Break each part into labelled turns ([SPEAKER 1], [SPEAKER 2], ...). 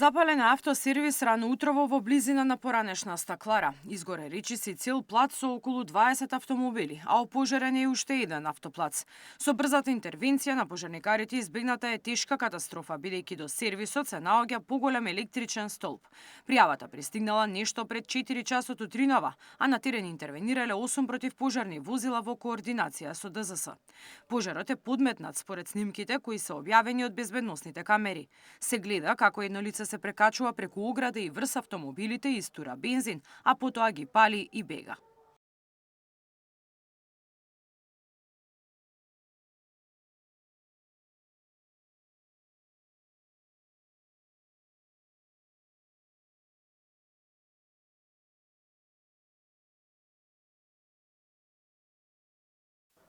[SPEAKER 1] Запален автосервис рано утрово во близина на поранешна стаклара. Изгоре речиси цел плац со околу 20 автомобили, а опожарен е уште еден автоплац. Со брзата интервенција на пожарникарите избегната е тешка катастрофа, бидејќи до сервисот се наоѓа поголем електричен столб. Пријавата пристигнала нешто пред 4 часот утринава, а на терен интервенирале 8 противпожарни возила во координација со ДЗС. Пожарот е подметнат според снимките кои се објавени од безбедносните камери. Се гледа како едно лице се прекачува преку ограда и врз автомобилите и истура бензин, а потоа ги пали и бега.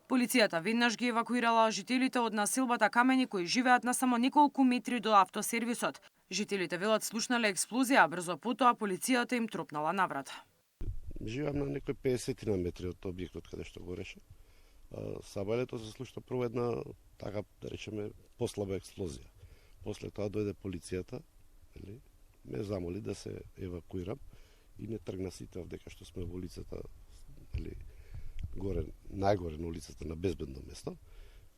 [SPEAKER 1] Полицијата веднаш ги евакуирала жителите од населбата Камени кои живеат на само неколку метри до автосервисот. Жителите велат слушнале експлозија, а брзо потоа полицијата им тропнала на врата.
[SPEAKER 2] Живеам на некои 50 на метри од објектот каде што гореше. Сабалето се слушна прво една, така да речеме, послаба експлозија. После тоа дојде полицијата, ме замоли да се евакуирам и не тргна сите овдека што сме во улицата, горе, најгоре на улицата на безбедно место.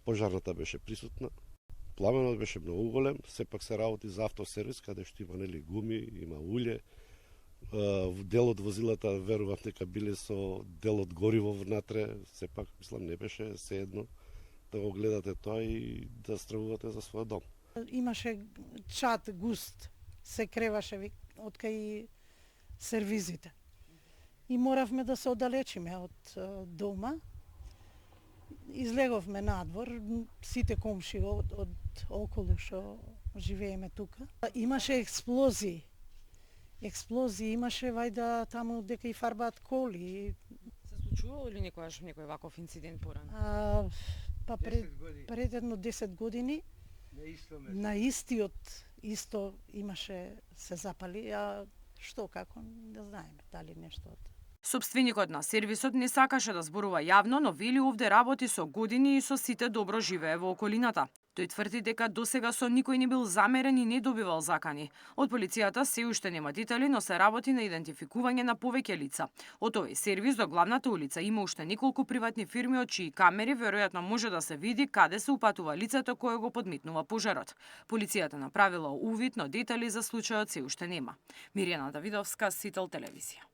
[SPEAKER 2] Пожарната беше присутна. Пламенот беше многу голем, сепак се работи за автосервис, каде што има гуми, има улје. Дел од возилата верувам дека биле со дел од гориво внатре, сепак мислам не беше седно да го гледате тоа и да стравувате за својот дом.
[SPEAKER 3] Имаше чад густ, се креваше од кај сервизите. И моравме да се оддалечиме од дома. Излеговме надвор, сите комши од околу што живееме тука. Имаше експлозии. Имаше вајда таму дека и фарбаат коли.
[SPEAKER 1] Се случувало ли некој ваков инцидент порано?
[SPEAKER 3] Пред едно 10 години на истиот исто имаше се запали, а што како не знаеме дали нешто од.
[SPEAKER 1] Собственикот на сервисот не сакаше да зборува јавно, но вели овде работи со години и со сите добро живее во околината. Тој тврди дека досега со никој не бил замерен и не добивал закани. Од полицијата се уште нема детали, но се работи на идентификување на повеќе лица. Од овој сервис до главната улица има уште неколку приватни фирми од чии камери веројатно може да се види каде се упатува лицето кое го подметнува пожарот. Полицијата направила увид, но детали за случајот се уште нема. Мирјана Давидовска, Сител телевизија.